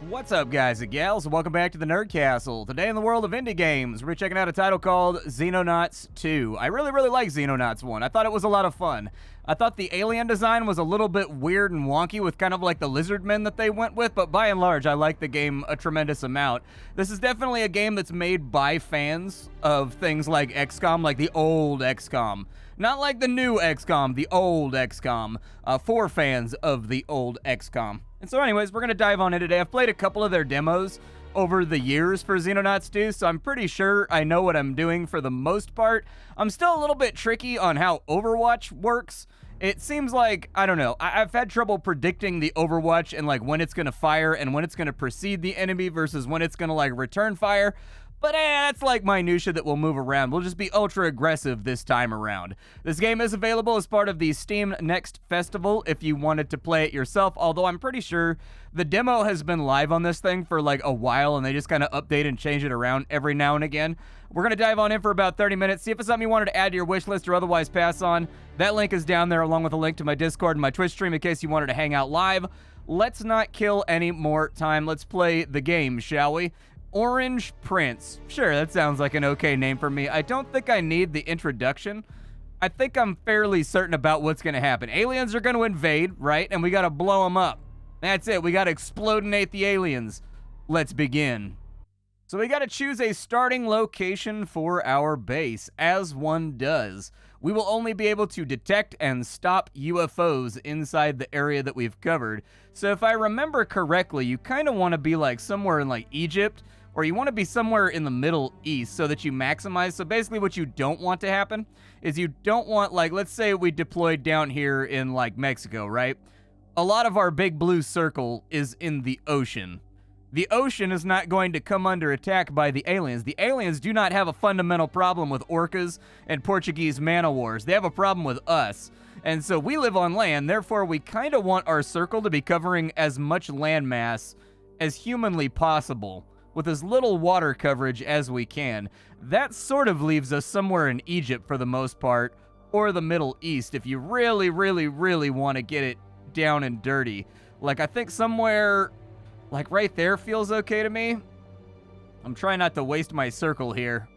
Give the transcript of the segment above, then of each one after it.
What's up, guys and gals? Welcome back to the Nerd Castle. Today in the world of indie games, we're checking out a title called Xenonauts 2. I really like Xenonauts 1. I thought it was a lot of fun. I thought the alien design was a little bit weird and wonky with kind of like the lizard men that they went with, but by and large, I like the game a tremendous amount. This is definitely a game that's made by fans of things like XCOM, like the old XCOM. Not like the new XCOM, the old XCOM, for fans of the old XCOM. And so anyways, we're going to dive on in today. I've played a couple of their demos over the years for Xenonauts 2, so I'm pretty sure I know what I'm doing for the most part. I'm still a little bit tricky on how Overwatch works. It seems like, I don't know, I've had trouble predicting the Overwatch and like when it's going to fire and when it's going to precede the enemy versus when it's going to like return fire. But that's like minutia that will move around. We'll just be ultra aggressive this time around. This game is available as part of the Steam Next Festival if you wanted to play it yourself, although I'm pretty sure the demo has been live on this thing for like a while and they just kind of update and change it around every now and again. We're going to dive on in for about 30 minutes, see if it's something you wanted to add to your wish list or otherwise pass on. That link is down there along with a link to my Discord and my Twitch stream in case you wanted to hang out live. Let's not kill any more time. Let's play the game, shall we? Orange Prince. Sure, that sounds like an okay name for me. I don't think I need the introduction. I think I'm fairly certain about what's going to happen. Aliens are going to invade, right? And we got to blow them up. That's it. We got to explodinate the aliens. Let's begin. So we got to choose a starting location for our base, as one does. We will only be able to detect and stop UFOs inside the area that we've covered. So if I remember correctly, you kind of want to be like somewhere in like Egypt, or you want to be somewhere in the Middle East so that you maximize. So basically what you don't want to happen is you don't want, like, let's say we deployed down here in like Mexico, right? A lot of our big blue circle is in the ocean. The ocean is not going to come under attack by the aliens. The aliens do not have a fundamental problem with orcas and Portuguese man-o'-wars. They have a problem with us. And so we live on land, therefore we kind of want our circle to be covering as much landmass as humanly possible, with as little water coverage as we can. That sort of leaves us somewhere in Egypt for the most part, or the Middle East if you really want to get it down and dirty. Like, I think somewhere, like right there feels okay to me. I'm trying not to waste my circle here.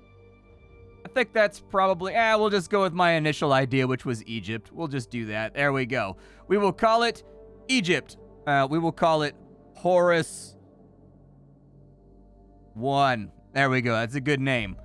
I think that's probably, we'll just go with my initial idea, which was Egypt. We'll just do that. There we go. We will call it Egypt. We will call it Horus 1. There we go. That's a good name.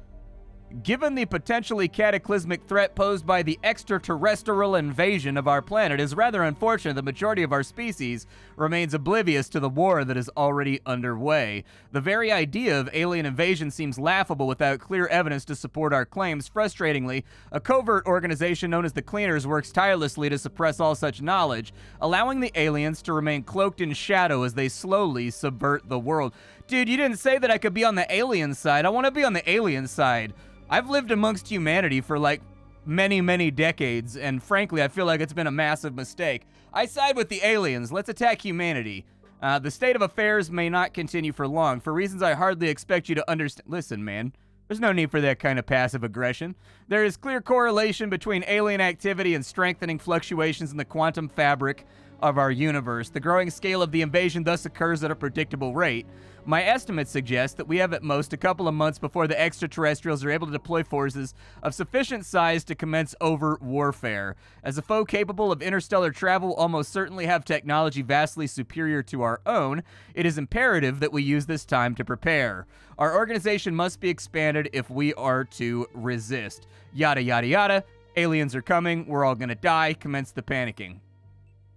Given the potentially cataclysmic threat posed by the extraterrestrial invasion of our planet, it is rather unfortunate the majority of our species remains oblivious to the war that is already underway. The very idea of alien invasion seems laughable without clear evidence to support our claims. Frustratingly, a covert organization known as the Cleaners works tirelessly to suppress all such knowledge, allowing the aliens to remain cloaked in shadow as they slowly subvert the world. Dude, you didn't say that I could be on the alien side. I want to be on the alien side. I've lived amongst humanity for like many decades, and frankly, I feel like it's been a massive mistake. I side with the aliens. Let's attack humanity. The state of affairs may not continue for long, for reasons I hardly expect you to understand. Listen, man, there's no need for that kind of passive aggression. There is clear correlation between alien activity and strengthening fluctuations in the quantum fabric of our universe. The growing scale of the invasion thus occurs at a predictable rate. My estimates suggest that we have at most a couple of months before the extraterrestrials are able to deploy forces of sufficient size to commence overt warfare. As a foe capable of interstellar travel will almost certainly have technology vastly superior to our own, it is imperative that we use this time to prepare. Our organization must be expanded if we are to resist. Yada yada yada. Aliens are coming. We're all gonna die. Commence the panicking.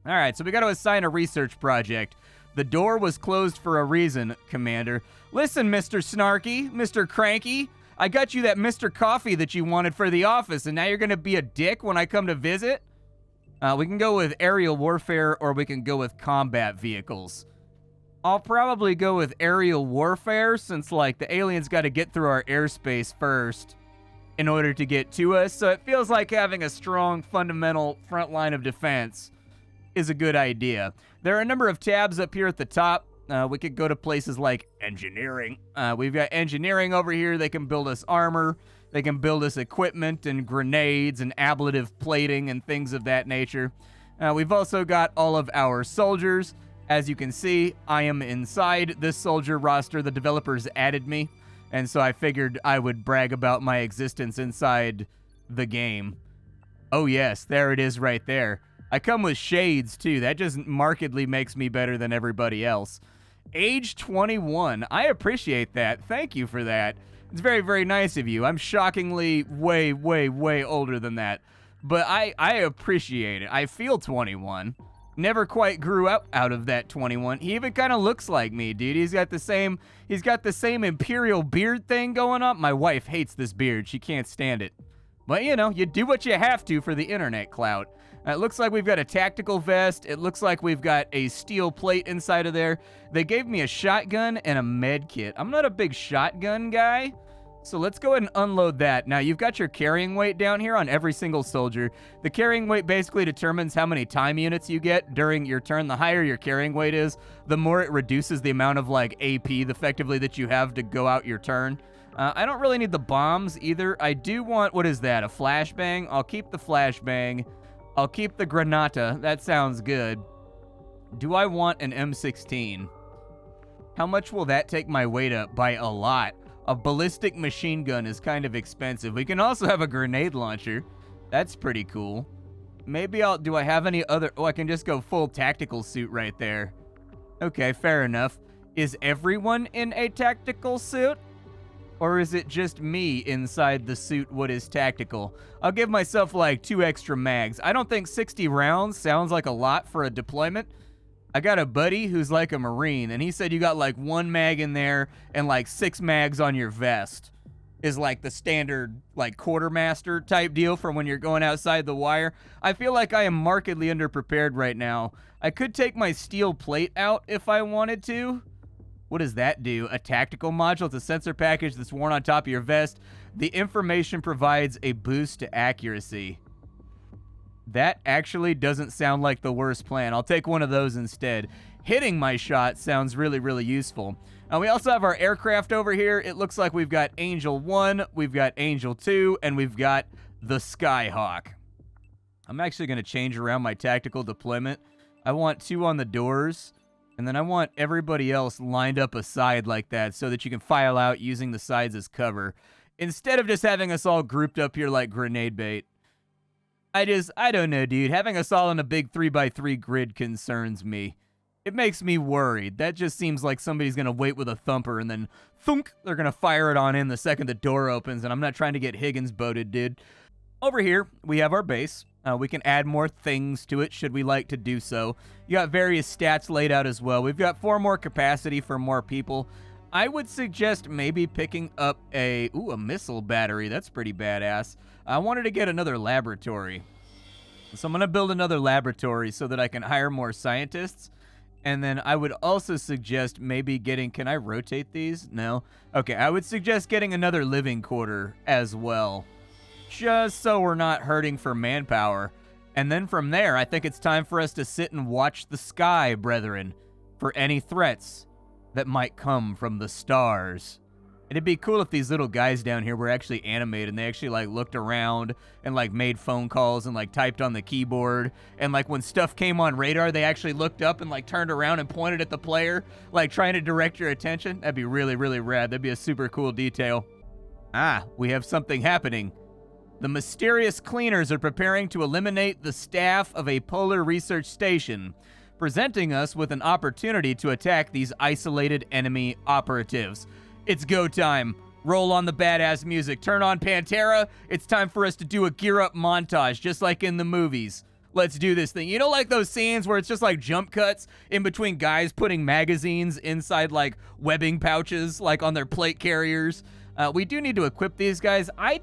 All right, so we got to assign a research project. The door was closed for a reason, Commander. Listen, Mr. Snarky, Mr. Cranky, I got you that Mr. Coffee that you wanted for the office, and now you're going to be a dick when I come to visit? We can go with aerial warfare, or we can go with combat vehicles. I'll probably go with aerial warfare, since, like, the aliens got to get through our airspace first in order to get to us, so it feels like having a strong, fundamental front line of defense is a good idea. There are a number of tabs up here at the top. We could go to places like engineering. We've got engineering over here. They can build us armor. They can build us equipment and grenades and ablative plating and things of that nature. We've also got all of our soldiers. As you can see, I am inside this soldier roster. The developers added me, and so I figured I would brag about my existence inside the game. Oh yes, there it is right there. I come with shades too. That just markedly makes me better than everybody else. Age 21. I appreciate that. Thank you for that. It's very, very nice of you. I'm shockingly way, way, way older than that. But I appreciate it. I feel 21. Never quite grew up out of that 21. He even kind of looks like me, dude. He's got the same imperial beard thing going on. My wife hates this beard. She can't stand it. But, you know, you do what you have to for the internet clout. It looks like we've got a tactical vest. It looks like we've got a steel plate inside of there. They gave me a shotgun and a med kit. I'm not a big shotgun guy, so let's go ahead and unload that. Now, you've got your carrying weight down here on every single soldier. The carrying weight basically determines how many time units you get during your turn. The higher your carrying weight is, the more it reduces the amount of, like, AP, effectively, that you have to go out your turn. I don't really need the bombs either. I do want, what is that, a flashbang? I'll keep the flashbang. I'll keep the granata. That sounds good. Do I want an M16? How much will that take my weight up? By a lot. A ballistic machine gun is kind of expensive. We can also have a grenade launcher. That's pretty cool. Maybe do I have any other? Oh, I can just go full tactical suit right there. Okay, fair enough. Is everyone in a tactical suit? Or is it just me inside the suit what is tactical? I'll give myself like 2 extra mags. I don't think 60 rounds sounds like a lot for a deployment. I got a buddy who's like a Marine, and he said you got like 1 mag in there and like 6 mags on your vest is like the standard like quartermaster type deal for when you're going outside the wire. I feel like I am markedly underprepared right now. I could take my steel plate out if I wanted to. What does that do? A tactical module. It's a sensor package that's worn on top of your vest. The information provides a boost to accuracy. That actually doesn't sound like the worst plan. I'll take one of those instead. Hitting my shot sounds really, really useful. We also have our aircraft over here. It looks like we've got Angel 1, we've got Angel 2, and we've got the Skyhawk. I'm actually going to change around my tactical deployment. I want 2 on the doors. And then I want everybody else lined up aside like that so that you can file out using the sides as cover. Instead of just having us all grouped up here like grenade bait. I don't know, dude. Having us all in a big 3x3 grid concerns me. It makes me worried. That just seems like somebody's going to wait with a thumper and then thunk, they're going to fire it on in the second the door opens, and I'm not trying to get Higgins boated, dude. Over here, we have our base. We can add more things to it should we like to do so. You got various stats laid out as well. We've got 4 more capacity for more people. I would suggest maybe picking up a missile battery. That's pretty badass. I wanted to get another laboratory. So I'm going to build another laboratory so that I can hire more scientists. And then I would also suggest maybe getting, can I rotate these? No. Okay, I would suggest getting another living quarter as well. Just so we're not hurting for manpower. And then from there, I think it's time for us to sit and watch the sky, brethren, for any threats that might come from the stars. It'd be cool if these little guys down here were actually animated and they actually like looked around and like made phone calls and like typed on the keyboard. And like when stuff came on radar, they actually looked up and like turned around and pointed at the player, like trying to direct your attention. That'd be really, really rad. That'd be a super cool detail. We have something happening. The mysterious cleaners are preparing to eliminate the staff of a polar research station, presenting us with an opportunity to attack these isolated enemy operatives. It's go time. Roll on the badass music. Turn on Pantera. It's time for us to do a gear up montage, just like in the movies. Let's do this thing. You know, like those scenes where it's just like jump cuts in between guys putting magazines inside like webbing pouches, like on their plate carriers. We do need to equip these guys. I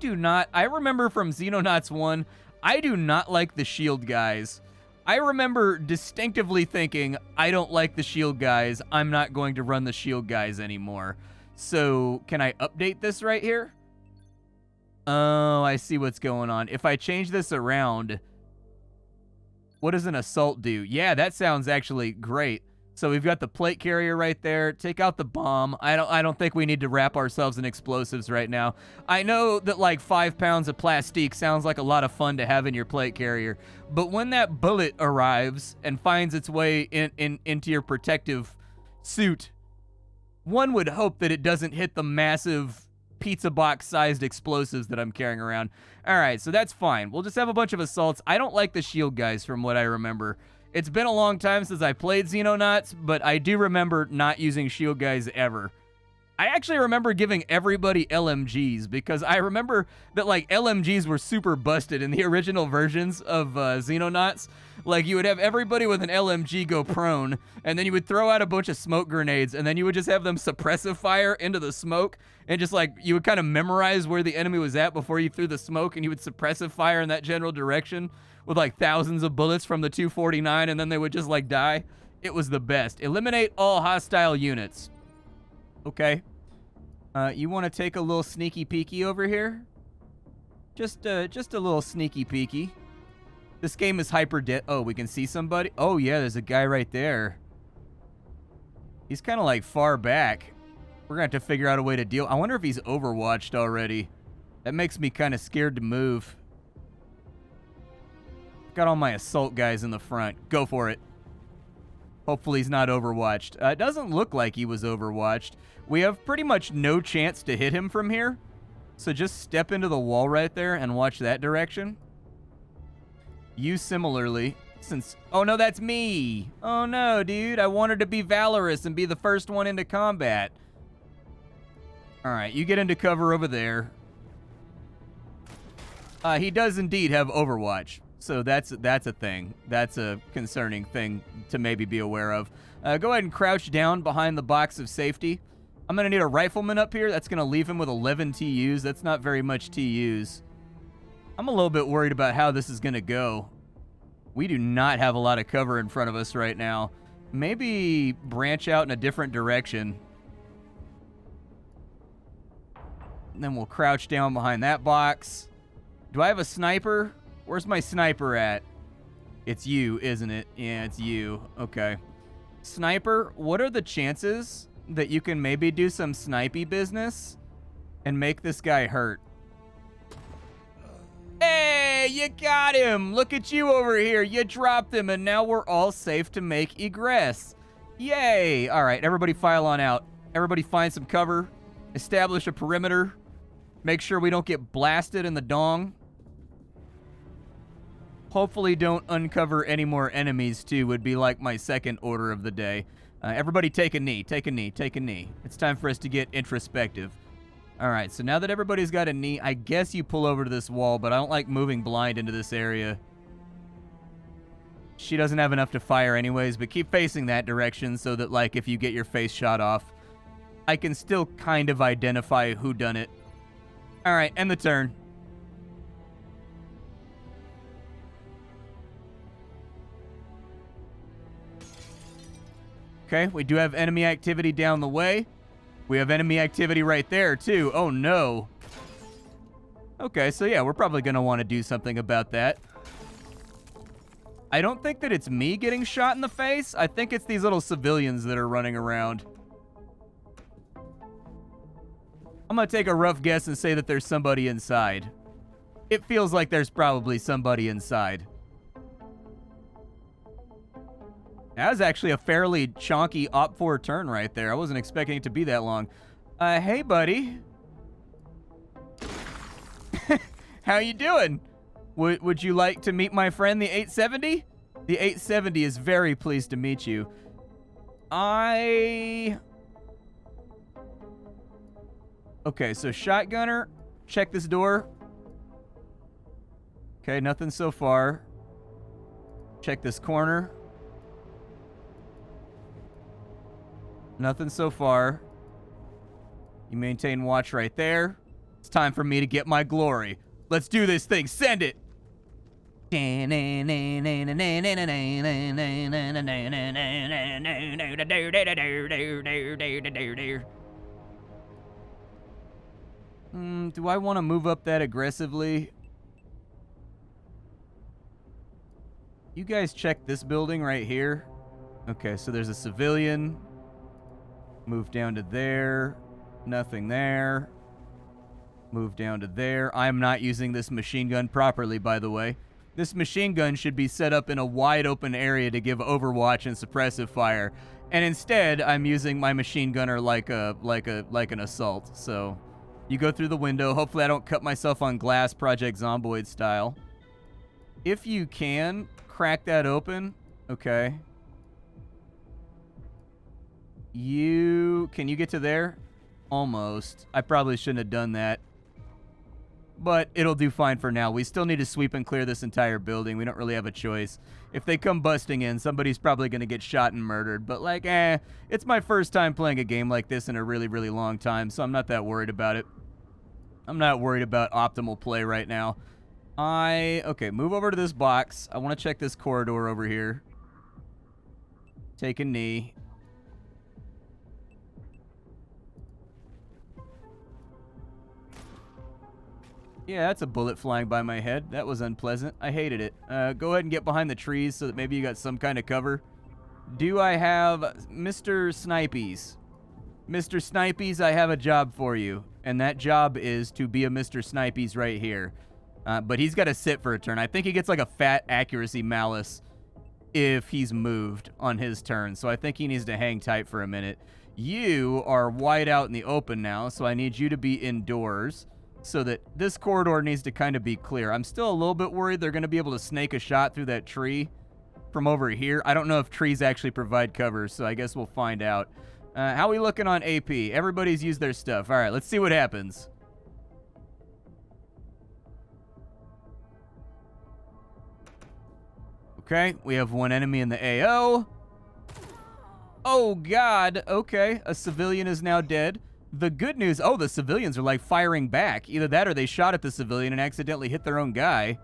remember from Xenonauts 1, I do not like the shield guys. I remember distinctively thinking, I don't like the shield guys. I'm not going to run the shield guys anymore. So, can I update this right here? Oh, I see what's going on. If I change this around, what does an assault do? Yeah, that sounds actually great. So we've got the plate carrier right there. Take out the bomb. I don't think we need to wrap ourselves in explosives right now. I know that like 5 pounds of plastique sounds like a lot of fun to have in your plate carrier, but when that bullet arrives and finds its way into your protective suit, one would hope that it doesn't hit the massive pizza box sized explosives that I'm carrying around. All right, so that's fine. We'll just have a bunch of assaults. I don't like the shield guys from what I remember. It's been a long time since I played Xenonauts, but I do remember not using shield guys ever. I actually remember giving everybody LMGs because I remember that like LMGs were super busted in the original versions of Xenonauts. Like you would have everybody with an LMG go prone, and then you would throw out a bunch of smoke grenades, and then you would just have them suppressive fire into the smoke, and just like you would kind of memorize where the enemy was at before you threw the smoke, and you would suppressive fire in that general direction with like thousands of bullets from the 249, and then they would just like die. It was the best. Eliminate all hostile units. Okay. You want to take a little sneaky peeky over here? Just a little sneaky peeky. This game is hyper oh, we can see somebody? Oh yeah, there's a guy right there. He's kind of like far back. We're gonna have to figure out a way to deal. I wonder if he's overwatched already. That makes me kind of scared to move. Got all my assault guys in the front. Go for it. Hopefully he's not overwatched. It doesn't look like he was overwatched. We have pretty much no chance to hit him from here. So just step into the wall right there and watch that direction. You similarly, since... Oh no, that's me! Oh no, dude. I wanted to be valorous and be the first one into combat. Alright, you get into cover over there. He does indeed have Overwatch. So that's a thing. That's a concerning thing to maybe be aware of. Go ahead and crouch down behind the box of safety. I'm going to need a rifleman up here. That's going to leave him with 11 TUs. That's not very much TUs. I'm a little bit worried about how this is going to go. We do not have a lot of cover in front of us right now. Maybe branch out in a different direction. And then we'll crouch down behind that box. Do I have a sniper? Where's my sniper at? It's you, isn't it? Yeah, it's you. Okay. Sniper, what are the chances that you can maybe do some snipey business and make this guy hurt? Hey, you got him! Look at you over here. You dropped him, and now we're all safe to make egress. Yay! All right, everybody file on out. Everybody find some cover. Establish a perimeter. Make sure we don't get blasted in the dong. Hopefully don't uncover any more enemies, too, would be like my second order of the day. Everybody take a knee, take a knee, take a knee. It's time for us to get introspective. All right, so now that everybody's got a knee, I guess you pull over to this wall, but I don't like moving blind into this area. She doesn't have enough to fire anyways, but keep facing that direction so that, like, if you get your face shot off, I can still kind of identify who done it. All right, end the turn. Okay, we do have enemy activity down the way. We have enemy activity right there, too. Oh, no. Okay, so yeah, we're probably going to want to do something about that. I don't think that it's me getting shot in the face. I think it's these little civilians that are running around. I'm going to take a rough guess and say that there's somebody inside. It feels like there's probably somebody inside. That was actually a fairly chonky Op 4 turn right there. I wasn't expecting it to be that long. Hey, buddy. How you doing? Would you like to meet my friend, the 870? The 870 is very pleased to meet you. Okay, so shotgunner, check this door. Okay, nothing so far. Check this corner. Nothing so far. You maintain watch right there. It's time for me to get my glory. Let's do this thing. Send it. Do I want to move up that aggressively? You guys check this building right here. Okay, so there's a civilian. Move down to there. Nothing there. Move down to there. I'm not using this machine gun properly, by the way. This machine gun should be set up in a wide open area to give overwatch and suppressive fire. And instead, I'm using my machine gunner like an assault. So you go through the window. Hopefully I don't cut myself on glass, Project Zomboid style. If you can, crack that open. Okay. Can you get to there? Almost. I probably shouldn't have done that. But it'll do fine for now. We still need to sweep and clear this entire building. We don't really have a choice. If they come busting in, somebody's probably going to get shot and murdered. But like, it's my first time playing a game like this in a really, really long time, so I'm not that worried about it. I'm not worried about optimal play right now. Okay, move over to this box. I want to check this corridor over here. Take a knee. Yeah, that's a bullet flying by my head. That was unpleasant. I hated it. Go ahead and get behind the trees so that maybe you got some kind of cover. Do I have Mr. Snipies? Mr. Snipies, I have a job for you. And that job is to be a Mr. Snipies right here. But he's got to sit for a turn. I think he gets like a fat accuracy malus if he's moved on his turn. So I think he needs to hang tight for a minute. You are wide out in the open now, so I need you to be indoors. So that this corridor needs to kind of be clear. I'm still a little bit worried they're going to be able to snake a shot through that tree from over here. I don't know if trees actually provide cover, so I guess we'll find out. How are we looking on AP? Everybody's used their stuff. All right, let's see what happens. Okay, we have one enemy in the AO. Oh, God. Okay, a civilian is now dead. The good news, the civilians are like firing back. Either that or they shot at the civilian and accidentally hit their own guy.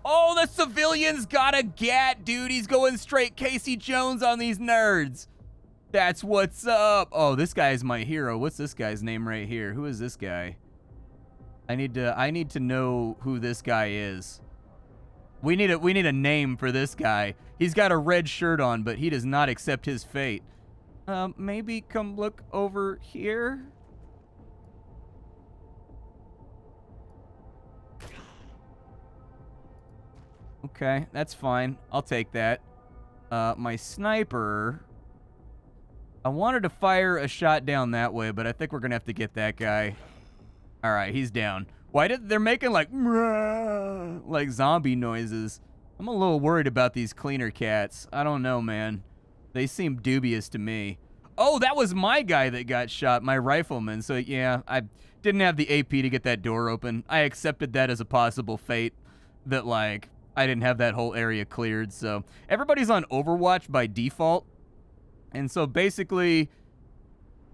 Oh, the civilian's got a gat, dude. He's going straight Casey Jones on these nerds. That's what's up. Oh, this guy's my hero. What's this guy's name right here? Who is this guy? I need to know who this guy is. We need a name for this guy. He's got a red shirt on, but he does not accept his fate. Maybe come look over here. Okay, that's fine. I'll take that. My sniper. I wanted to fire a shot down that way, but I think we're gonna have to get that guy. All right, he's down. Why did they're making like zombie noises? I'm a little worried about these cleaner cats. I don't know, man. They seem dubious to me. Oh, that was my guy that got shot, my rifleman. So yeah, I didn't have the AP to get that door open. I accepted that as a possible fate that like I didn't have that whole area cleared. So everybody's on Overwatch by default. And so basically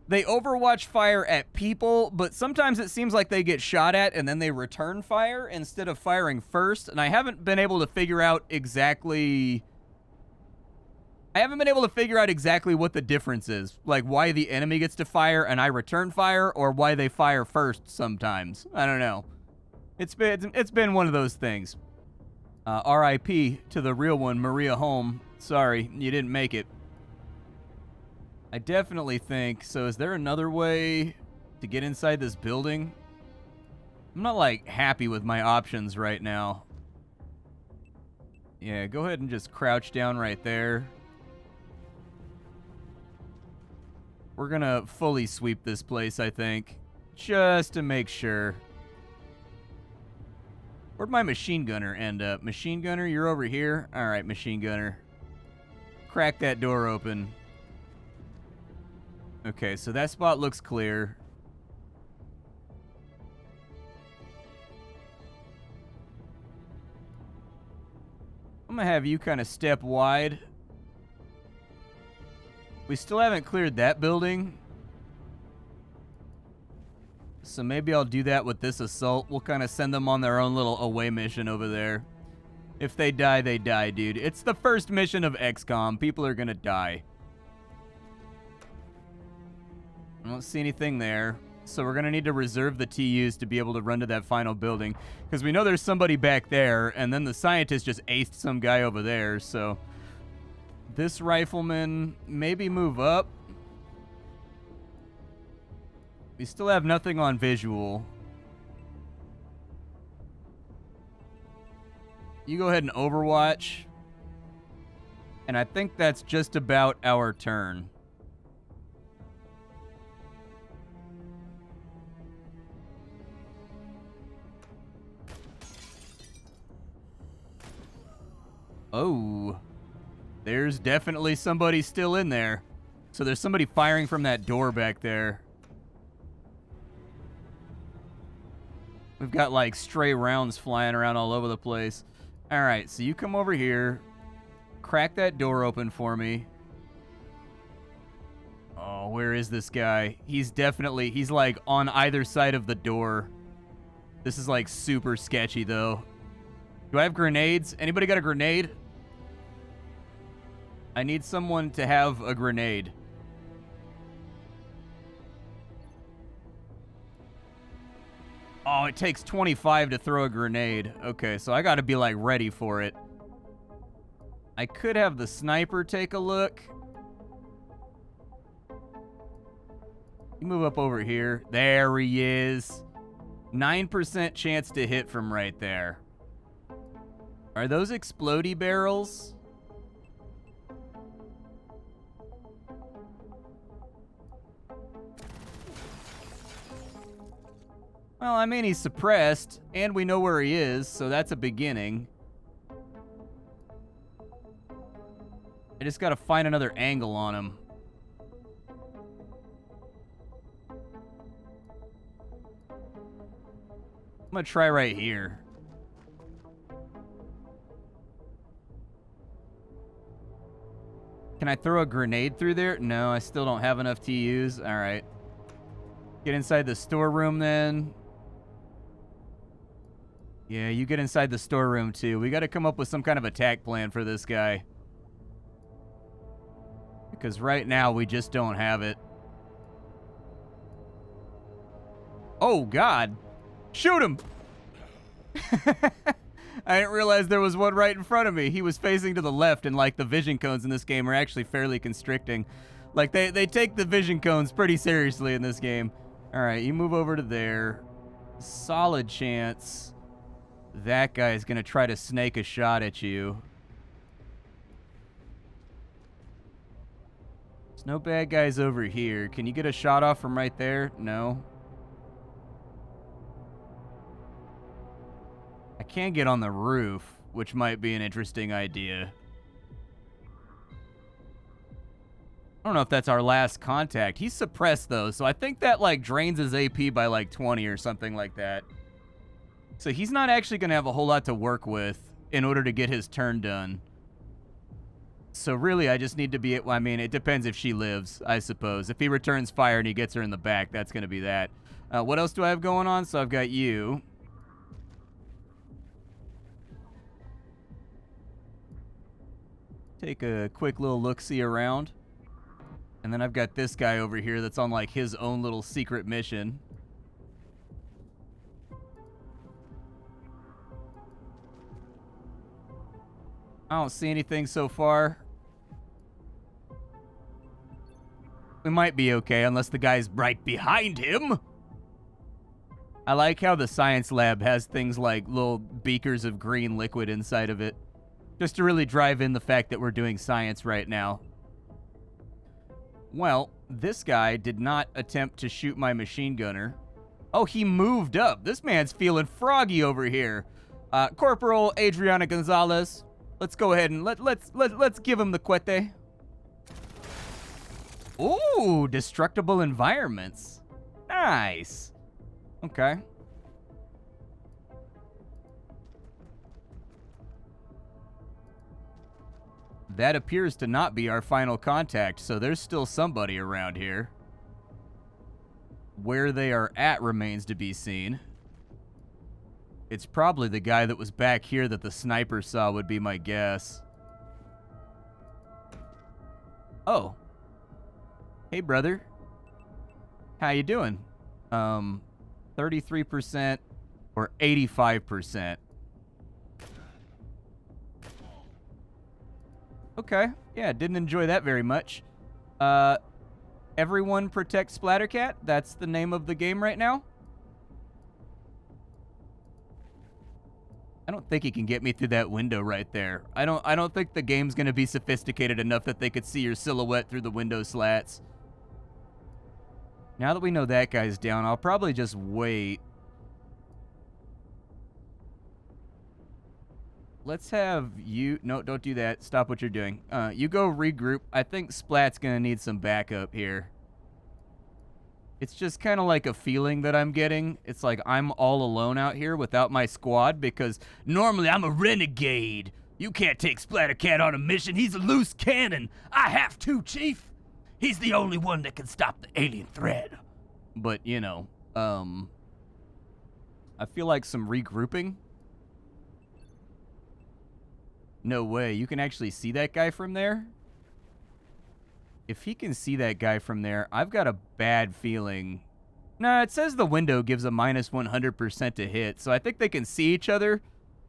they Overwatch fire at people, but sometimes it seems like they get shot at and then they return fire instead of firing first. And I haven't been able to figure out exactly what the difference is. Like why the enemy gets to fire and I return fire, or why they fire first sometimes. I don't know. It's been one of those things. R.I.P. to the real one, Maria Holm. Sorry, you didn't make it. I definitely think, so is there another way to get inside this building? I'm not, like, happy with my options right now. Yeah, go ahead and just crouch down right there. We're gonna fully sweep this place, I think, just to make sure. Where'd my machine gunner end up? Machine gunner, you're over here? All right, machine gunner. Crack that door open. Okay, so that spot looks clear. I'm gonna have you kind of step wide. We still haven't cleared that building. So maybe I'll do that with this assault. We'll kind of send them on their own little away mission over there. If they die, they die, dude. It's the first mission of XCOM. People are gonna die. I don't see anything there. So we're going to need to reserve the TUs to be able to run to that final building. Because we know there's somebody back there, and then the scientist just aced some guy over there, so... This rifleman, maybe move up. We still have nothing on visual. You go ahead and overwatch. And I think that's just about our turn. Oh. There's definitely somebody still in there. So there's somebody firing from that door back there. We've got like stray rounds flying around all over the place. All right, so you come over here. Crack that door open for me. Oh, where is this guy? He's like on either side of the door. This is like super sketchy though. Do I have grenades? Anybody got a grenade? I need someone to have a grenade. Oh, it takes 25 to throw a grenade. Okay, so I gotta be like ready for it. I could have the sniper take a look. You move up over here. There he is. 9% chance to hit from right there. Are those explodey barrels? Well, I mean, he's suppressed, and we know where he is, so that's a beginning. I just gotta find another angle on him. I'm gonna try right here. Can I throw a grenade through there? No, I still don't have enough TUs. All right. Get inside the storeroom then. Yeah, you get inside the storeroom too. We got to come up with some kind of attack plan for this guy. Because right now we just don't have it. Oh, God. Shoot him! I didn't realize there was one right in front of me. He was facing to the left, and like the vision cones in this game are actually fairly constricting. Like they take the vision cones pretty seriously in this game. All right, you move over to there. Solid chance that guy is going to try to snake a shot at you. There's no bad guys over here. Can you get a shot off from right there? No. I can get on the roof, which might be an interesting idea. I don't know if that's our last contact. He's suppressed, though, so I think that, like, drains his AP by, like, 20 or something like that. So he's not actually going to have a whole lot to work with in order to get his turn done. So really, I just need to be... I mean, it depends if she lives, I suppose. If he returns fire and he gets her in the back, that's going to be that. What else do I have going on? So I've got you. Take a quick little look-see around. And then I've got this guy over here that's on, like, his own little secret mission. I don't see anything so far. We might be okay, unless the guy's right behind him. I like how the science lab has things like little beakers of green liquid inside of it. Just to really drive in the fact that we're doing science right now. Well, this guy did not attempt to shoot my machine gunner. Oh, he moved up. This man's feeling froggy over here. Corporal Adriana Gonzalez, let's go ahead and let's give him the cuete. Ooh, destructible environments. Nice. Okay. That appears to not be our final contact, so there's still somebody around here. Where they are at remains to be seen. It's probably the guy that was back here that the sniper saw would be my guess. Oh. Hey, brother. How you doing? 33% or 85%. Okay, yeah, didn't enjoy that very much. Everyone protect Splattercat. That's the name of the game right now. I don't think he can get me through that window right there. I don't think the game's gonna be sophisticated enough that they could see your silhouette through the window slats. Now that we know that guy's down, I'll probably just wait. Let's have you... No, don't do that. Stop what you're doing. You go regroup. I think Splat's gonna need some backup here. It's just kind of like a feeling that I'm getting. It's like I'm all alone out here without my squad because normally I'm a renegade. You can't take Splattercat on a mission. He's a loose cannon. I have to, Chief. He's the only one that can stop the alien threat. But, you know, I feel like some regrouping. No way. You can actually see that guy from there? If he can see that guy from there, I've got a bad feeling. Nah, it says the window gives a minus 100% to hit, so I think they can see each other,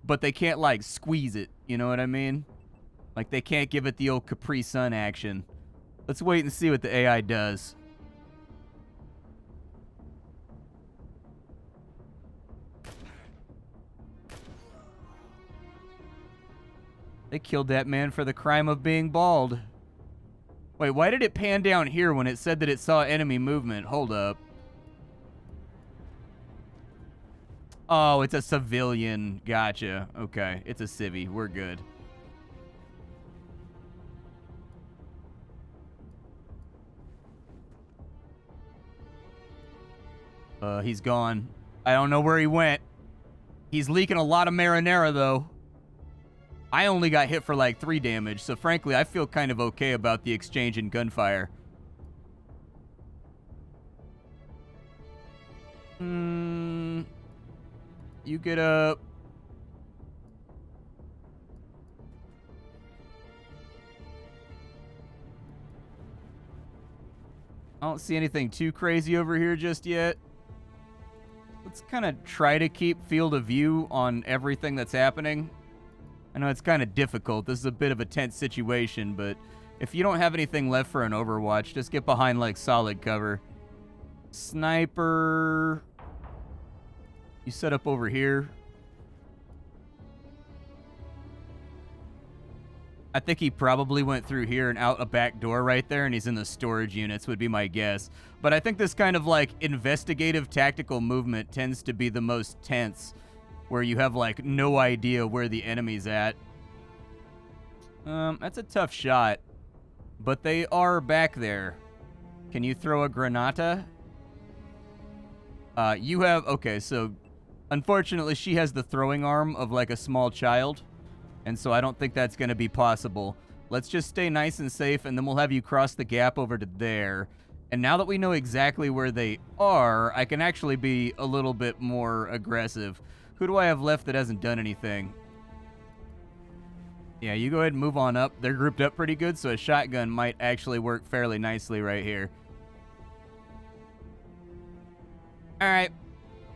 but they can't, like, squeeze it. You know what I mean? Like, they can't give it the old Capri Sun action. Let's wait and see what the AI does. They killed that man for the crime of being bald. Wait, why did it pan down here when it said that it saw enemy movement? Hold up. Oh, it's a civilian. Gotcha. Okay, it's a civvy. We're good. He's gone. I don't know where he went. He's leaking a lot of marinara, though. I only got hit for like 3 damage, so frankly, I feel kind of okay about the exchange in gunfire. You get up. I don't see anything too crazy over here just yet. Let's kind of try to keep field of view on everything that's happening. I know it's kind of difficult. This is a bit of a tense situation, but if you don't have anything left for an Overwatch, just get behind, like, solid cover. Sniper. You set up over here. I think he probably went through here and out a back door right there, and he's in the storage units, would be my guess. But I think this kind of, like, investigative tactical movement tends to be the most tense, where you have, like, no idea where the enemy's at. That's a tough shot. But they are back there. Can you throw a granata? You have... Okay, so... Unfortunately, she has the throwing arm of, like, a small child. And so I don't think that's going to be possible. Let's just stay nice and safe, and then we'll have you cross the gap over to there. And now that we know exactly where they are, I can actually be a little bit more aggressive. Who do I have left that hasn't done anything? Yeah, you go ahead and move on up. They're grouped up pretty good, so a shotgun might actually work fairly nicely right here. All right.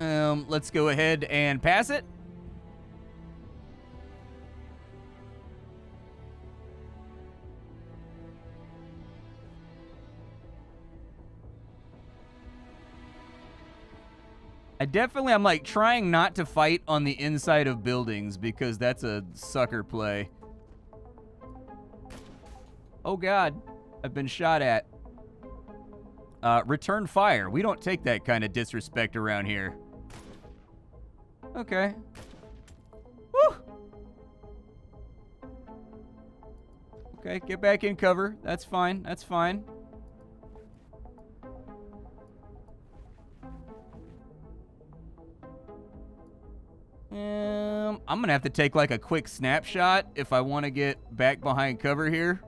Let's go ahead and pass it. I'm like trying not to fight on the inside of buildings because that's a sucker play. Oh God, I've been shot at. Return fire. We don't take that kind of disrespect around here. Okay. Woo! Okay, get back in cover. That's fine. That's fine. I'm gonna have to take like a quick snapshot if I want to get back behind cover here.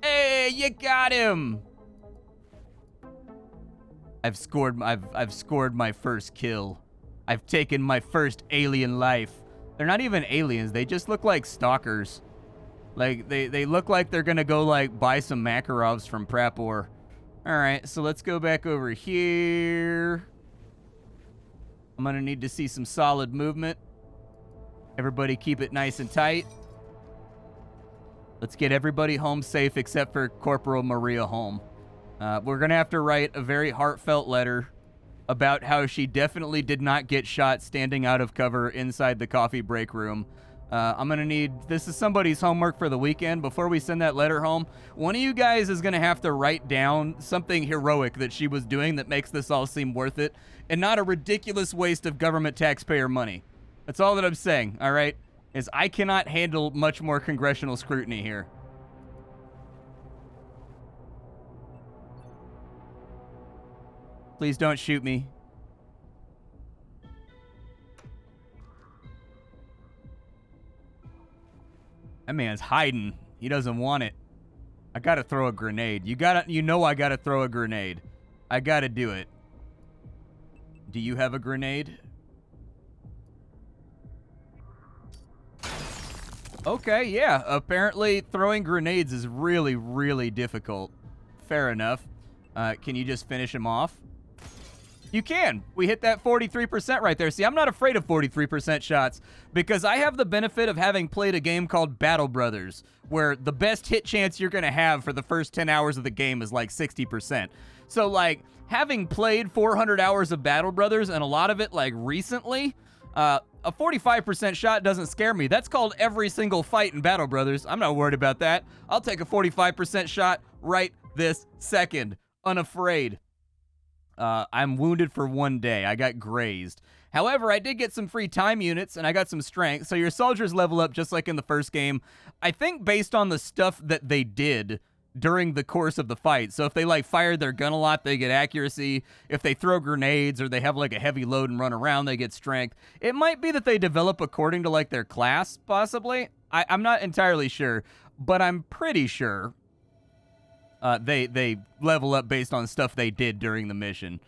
Hey, you got him! I've scored my first kill. I've taken my first alien life. They're not even aliens, they just look like stalkers. Like they look like they're gonna go like buy some Makarovs from Prapor. All right, so let's go back over here. I'm going to need to see some solid movement. Everybody keep it nice and tight. Let's get everybody home safe except for Corporal Maria Holm. We're going to have to write a very heartfelt letter about how she definitely did not get shot standing out of cover inside the coffee break room. I'm going to need... This is somebody's homework for the weekend. Before we send that letter home, one of you guys is going to have to write down something heroic that she was doing that makes this all seem worth it, and not a ridiculous waste of government taxpayer money. That's all that I'm saying, all right? Is I cannot handle much more congressional scrutiny here. Please don't shoot me. That man's hiding. He doesn't want it. I gotta throw a grenade. You know I gotta throw a grenade. I gotta do it. Do you have a grenade? Okay, yeah. Apparently throwing grenades is really, really difficult. Fair enough. Can you just finish him off? You can. We hit that 43% right there. See, I'm not afraid of 43% shots because I have the benefit of having played a game called Battle Brothers, where the best hit chance you're going to have for the first 10 hours of the game is like 60%. So, like, having played 400 hours of Battle Brothers and a lot of it, like, recently, a 45% shot doesn't scare me. That's called every single fight in Battle Brothers. I'm not worried about that. I'll take a 45% shot right this second. Unafraid. I'm wounded for 1 day. I got grazed. However, I did get some free time units, and I got some strength, so your soldiers level up just like in the first game. I think based on the stuff that they did during the course of the fight. So if they, like, fire their gun a lot, they get accuracy. If they throw grenades or they have, like, a heavy load and run around, they get strength. It might be that they develop according to, like, their class, possibly. I'm not entirely sure, but I'm pretty sure they level up based on stuff they did during the mission.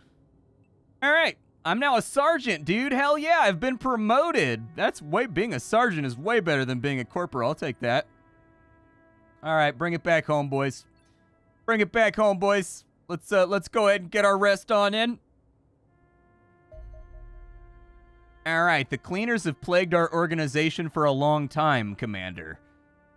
All right. I'm now a sergeant, dude. Hell yeah, I've been promoted. Being a sergeant is way better than being a corporal. I'll take that. All right, bring it back home, boys. Bring it back home, boys. Let's go ahead and get our rest on in. All right, the cleaners have plagued our organization for a long time, Commander.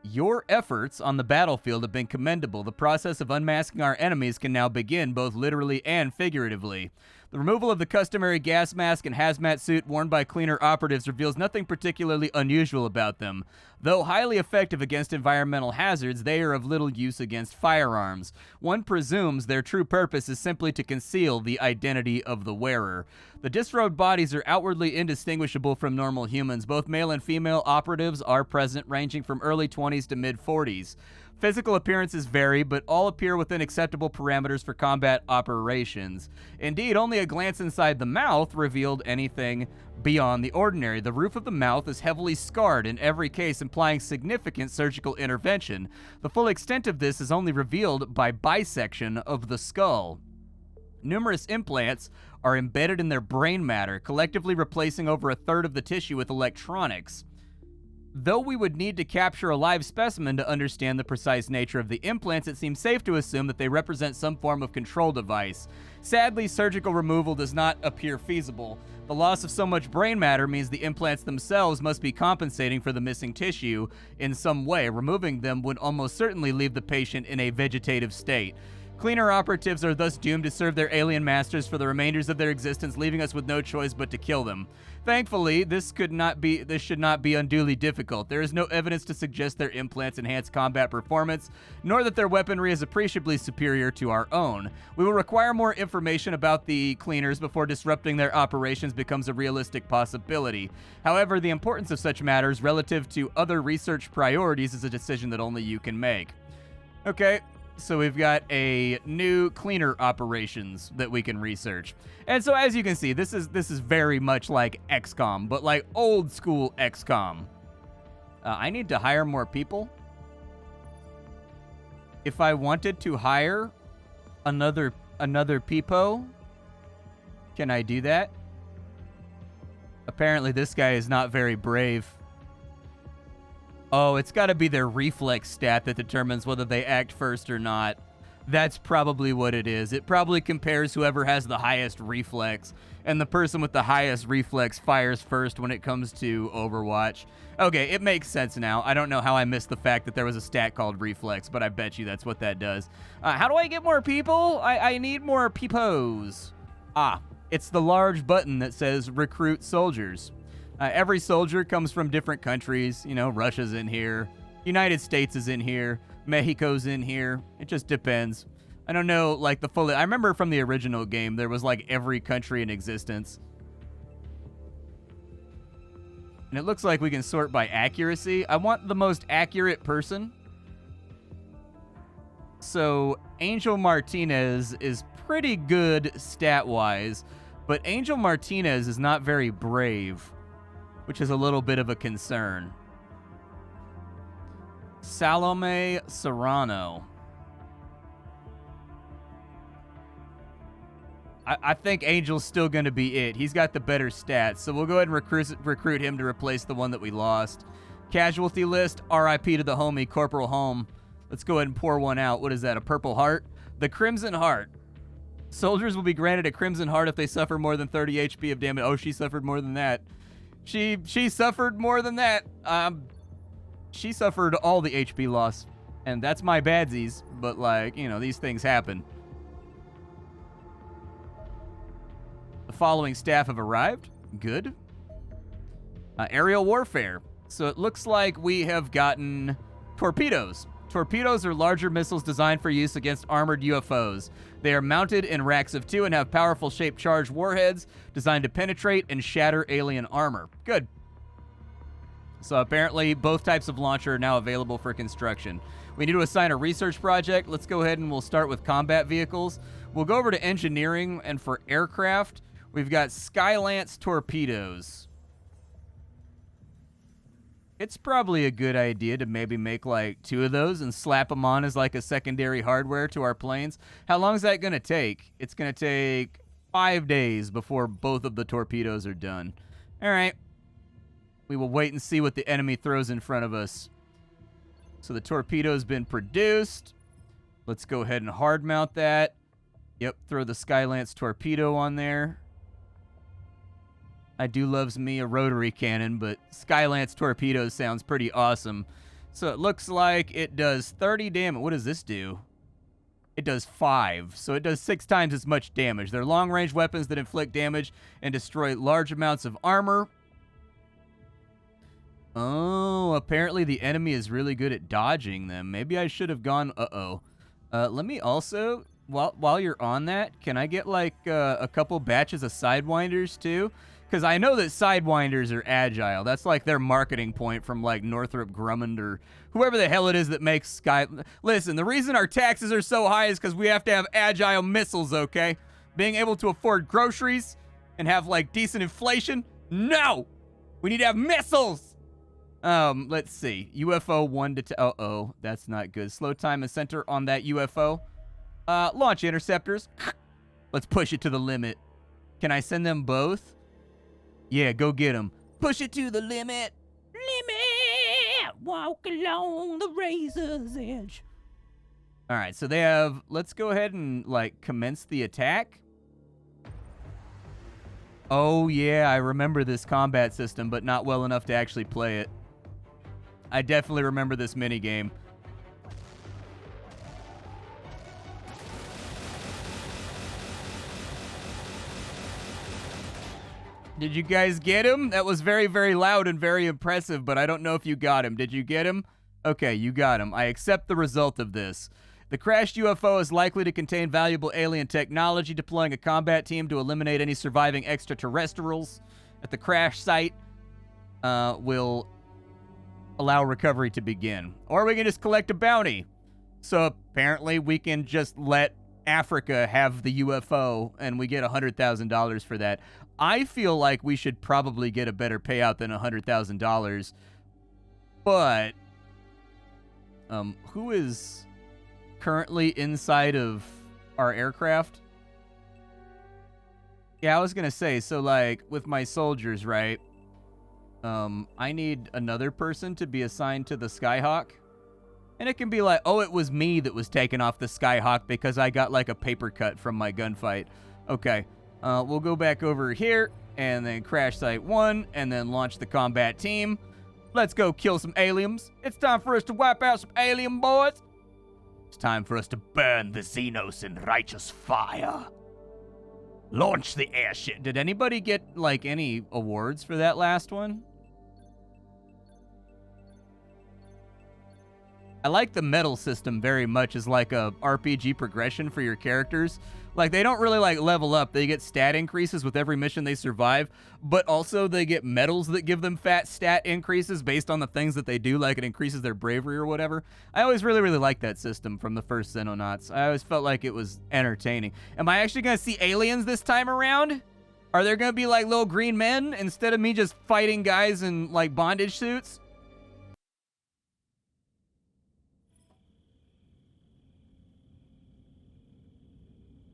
Your efforts on the battlefield have been commendable. The process of unmasking our enemies can now begin, both literally and figuratively. The removal of the customary gas mask and hazmat suit worn by cleaner operatives reveals nothing particularly unusual about them. Though highly effective against environmental hazards, they are of little use against firearms. One presumes their true purpose is simply to conceal the identity of the wearer. The disrobed bodies are outwardly indistinguishable from normal humans. Both male and female operatives are present, ranging from early 20s to mid-40s. Physical appearances vary, but all appear within acceptable parameters for combat operations. Indeed, only a glance inside the mouth revealed anything beyond the ordinary. The roof of the mouth is heavily scarred, in every case implying significant surgical intervention. The full extent of this is only revealed by bisection of the skull. Numerous implants are embedded in their brain matter, collectively replacing over a third of the tissue with electronics. Though we would need to capture a live specimen to understand the precise nature of the implants, it seems safe to assume that they represent some form of control device. Sadly, surgical removal does not appear feasible. The loss of so much brain matter means the implants themselves must be compensating for the missing tissue in some way. Removing them would almost certainly leave the patient in a vegetative state. Cleaner operatives are thus doomed to serve their alien masters for the remainders of their existence, leaving us with no choice but to kill them. Thankfully, this should not be unduly difficult. There is no evidence to suggest their implants enhance combat performance, nor that their weaponry is appreciably superior to our own. We will require more information about the cleaners before disrupting their operations becomes a realistic possibility. However, the importance of such matters relative to other research priorities is a decision that only you can make. Okay. So we've got a new cleaner operations that we can research. And so as you can see, this is very much like XCOM, but like old school XCOM. I need to hire more people. If I wanted to hire another peepo, can I do that? Apparently this guy is not very brave. Oh, it's got to be their reflex stat that determines whether they act first or not. That's probably what it is. It probably compares whoever has the highest reflex, and the person with the highest reflex fires first when it comes to Overwatch. Okay, it makes sense now. I don't know how I missed the fact that there was a stat called reflex, but I bet you that's what that does. How do I get more people? I need more peepos. It's the large button that says recruit soldiers. Every soldier comes from different countries. You know, Russia's in here. United States is in here. Mexico's in here. It just depends. I don't know, like, the full... I remember from the original game, there was, like, every country in existence. And it looks like we can sort by accuracy. I want the most accurate person. So, Angel Martinez is pretty good stat-wise, but Angel Martinez is not very brave, which is a little bit of a concern. Salome Serrano. I think Angel's still going to be it. He's got the better stats, so we'll go ahead and recruit him to replace the one that we lost. Casualty list, RIP to the homie, Corporal Home. Let's go ahead and pour one out. What is that, a Purple Heart? The Crimson Heart. Soldiers will be granted a Crimson Heart if they suffer more than 30 HP of damage. Oh, she suffered more than that. She suffered more than that. She suffered all the HP loss, and that's my badsies, but, like, you know, these things happen. The following staff have arrived. Good. Aerial warfare. So it looks like we have gotten torpedoes. Torpedoes are larger missiles designed for use against armored UFOs. They are mounted in racks of 2 and have powerful shaped charged warheads designed to penetrate and shatter alien armor. Good. So apparently both types of launcher are now available for construction. We need to assign a research project. Let's go ahead and we'll start with combat vehicles. We'll go over to engineering, and for aircraft, we've got Skylance torpedoes. It's probably a good idea to maybe make like 2 of those and slap them on as like a secondary hardware to our planes. How long is that going to take? It's going to take 5 days before both of the torpedoes are done. All right. We will wait and see what the enemy throws in front of us. So the torpedo's been produced. Let's go ahead and hard mount that. Yep, throw the Skylance torpedo on there. I do loves me a rotary cannon, but Skylance torpedo sounds pretty awesome. So it looks like it does 30 damage. What does this do? It does 5, so it does 6 times as much damage. They're long-range weapons that inflict damage and destroy large amounts of armor. Oh, apparently the enemy is really good at dodging them. Maybe I should have gone... let me also... While you're on that, can I get, like, a couple batches of Sidewinders, too? Because I know that Sidewinders are agile. That's, like, their marketing point from, like, Northrop Grumman or whoever the hell it is that makes Sky... Listen, the reason our taxes are so high is because we have to have agile missiles, okay? Being able to afford groceries and have, like, decent inflation? No! We need to have missiles! Let's see. UFO 1 to 2. Uh-oh, that's not good. Slow time and center on that UFO. Launch interceptors. Let's push it to the limit. Can I send them both? Yeah, go get them. Push it to the limit. Limit! Walk along the razor's edge. All right, so they have... Let's go ahead and, like, commence the attack. Oh, yeah, I remember this combat system, but not well enough to actually play it. I definitely remember this minigame. Did you guys get him? That was very, very loud and very impressive, but I don't know if you got him. Did you get him? Okay, you got him. I accept the result of this. The crashed UFO is likely to contain valuable alien technology. Deploying a combat team to eliminate any surviving extraterrestrials at the crash site will allow recovery to begin. Or we can just collect a bounty. So apparently we can just let Africa have the UFO and we get $100,000 for that. I feel like we should probably get a better payout than $100,000. But who is currently inside of our aircraft? Yeah, I was gonna say, so like with my soldiers, right? I need another person to be assigned to the Skyhawk. And it can be like, oh, it was me that was taken off the Skyhawk because I got like a paper cut from my gunfight. Okay, we'll go back over here and then crash site 1 and then launch the combat team. Let's go kill some aliens. It's time for us to wipe out some alien boys. It's time for us to burn the Xenos in righteous fire. Launch the airship. Did anybody get like any awards for that last one? I like the medal system very much as like a RPG progression for your characters. Like, they don't really like level up. They get stat increases with every mission they survive, but also they get medals that give them fat stat increases based on the things that they do, like it increases their bravery or whatever. I always really, really liked that system from the first Xenonauts. I always felt like it was entertaining. Am I actually going to see aliens this time around? Are there going to be like little green men instead of me just fighting guys in like bondage suits?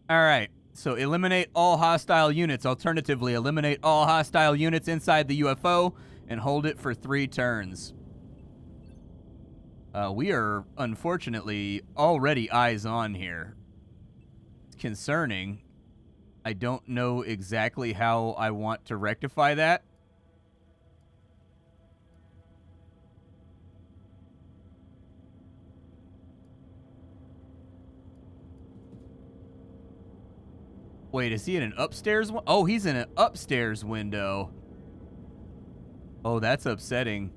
All right, so eliminate all hostile units. Alternatively, eliminate all hostile units inside the UFO and hold it for 3 turns. We are, unfortunately, already eyes on here. It's concerning. I don't know exactly how I want to rectify that. Wait, is he in an upstairs one? Oh, he's in an upstairs window. Oh, that's upsetting.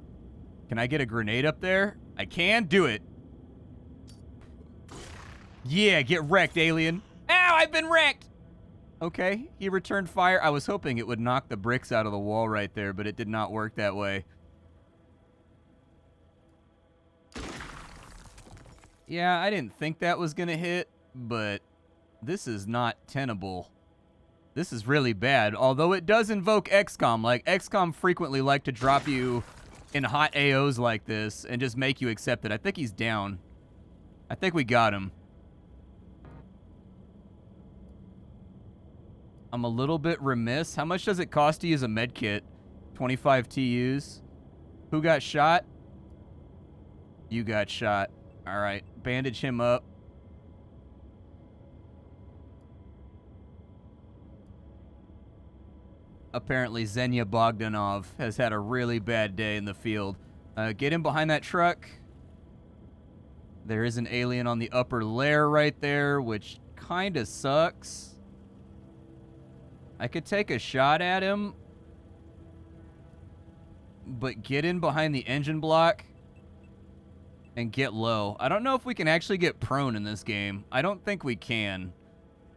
Can I get a grenade up there? I can do it. Yeah, get wrecked, alien. Ow, I've been wrecked. Okay, he returned fire. I was hoping it would knock the bricks out of the wall right there, but it did not work that way. Yeah, I didn't think that was gonna hit, but this is not tenable. This is really bad, although it does invoke XCOM. Like, XCOM frequently like to drop you in hot AOs like this and just make you accept it. I think he's down. I think we got him. I'm a little bit remiss. How much does it cost to use a med kit? 25 TUs. Who got shot? You got shot. All right, bandage him up. Apparently, Xenia Bogdanov has had a really bad day in the field. Get him behind that truck. There is an alien on the upper layer right there, which kind of sucks. I could take a shot at him, but get in behind the engine block and get low. I don't know if we can actually get prone in this game. I don't think we can.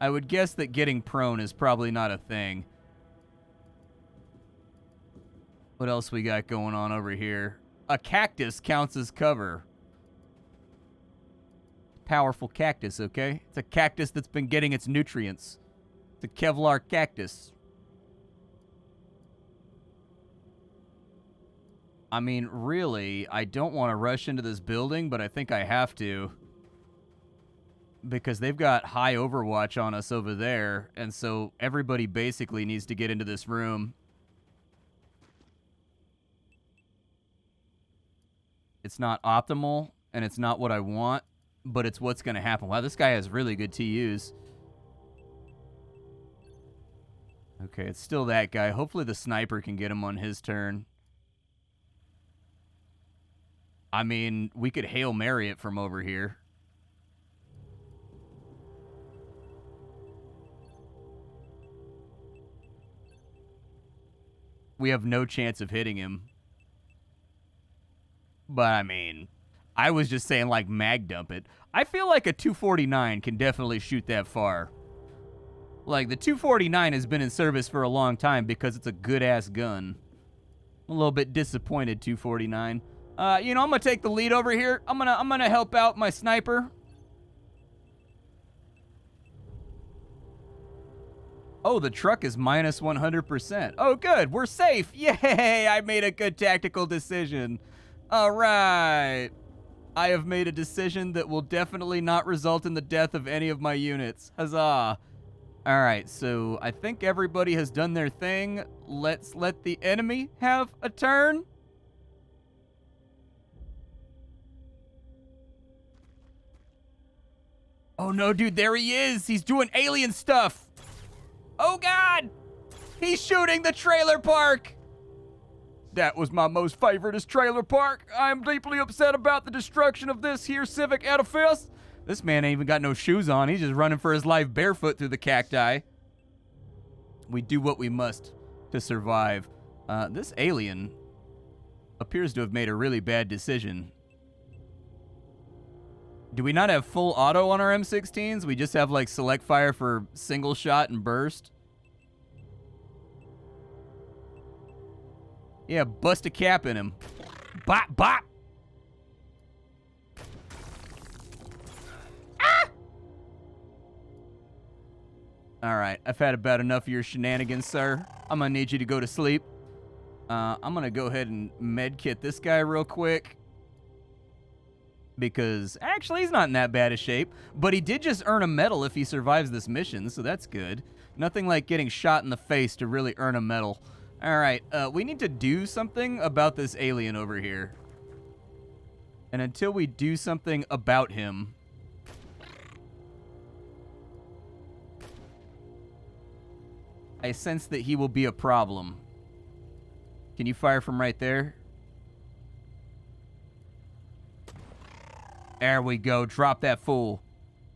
I would guess that getting prone is probably not a thing. What else we got going on over here? A cactus counts as cover. Powerful cactus, okay? It's a cactus that's been getting its nutrients. It's a Kevlar cactus. I mean, really, I don't want to rush into this building, but I think I have to. Because they've got high overwatch on us over there, and so everybody basically needs to get into this room. It's not optimal, and it's not what I want, but it's what's going to happen. Wow, this guy has really good TUs. Okay, it's still that guy. Hopefully the sniper can get him on his turn. I mean, we could Hail Mary it from over here. We have no chance of hitting him. But, I mean, I was just saying, like, mag dump it. I feel like a 249 can definitely shoot that far. Like, the 249 has been in service for a long time because it's a good-ass gun. I'm a little bit disappointed, 249. You know, I'm going to take the lead over here. I'm gonna help out my sniper. Oh, the truck is minus 100%. Oh, good. We're safe. Yay! I made a good tactical decision. All right. I have made a decision that will definitely not result in the death of any of my units. Huzzah. All right, so I think everybody has done their thing. Let's let the enemy have a turn. Oh no, dude, there he is. He's doing alien stuff. Oh God, he's shooting the trailer park. That was my most favoriteest trailer park. I am deeply upset about the destruction of this here civic edifice. This man ain't even got no shoes on. He's just running for his life barefoot through the cacti. We do what we must to survive. This alien appears to have made a really bad decision. Do we not have full auto on our M16s? We just have like select fire for single shot and burst. Yeah, bust a cap in him. Bop, bop. Ah! All right, I've had about enough of your shenanigans, sir. I'm gonna need you to go to sleep. I'm gonna go ahead and medkit this guy real quick. Because actually he's not in that bad a shape, but he did just earn a medal if he survives this mission, so that's good. Nothing like getting shot in the face to really earn a medal. All right, we need to do something about this alien over here. And until we do something about him, I sense that he will be a problem. Can you fire from right there? There we go. Drop that fool.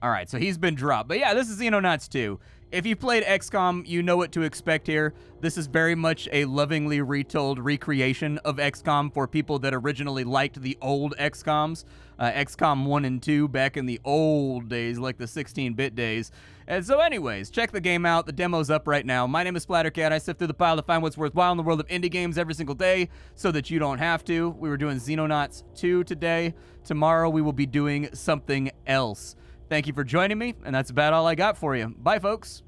All right, so he's been dropped. But yeah, this is Xenonauts 2. If you've played XCOM, you know what to expect here. This is very much a lovingly retold recreation of XCOM for people that originally liked the old XCOMs. XCOM 1 and 2 back in the old days, like the 16-bit days. And so anyways, check the game out. The demo's up right now. My name is Splattercat. I sift through the pile to find what's worthwhile in the world of indie games every single day so that you don't have to. We were doing Xenonauts 2 today. Tomorrow we will be doing something else. Thank you for joining me, and that's about all I got for you. Bye, folks.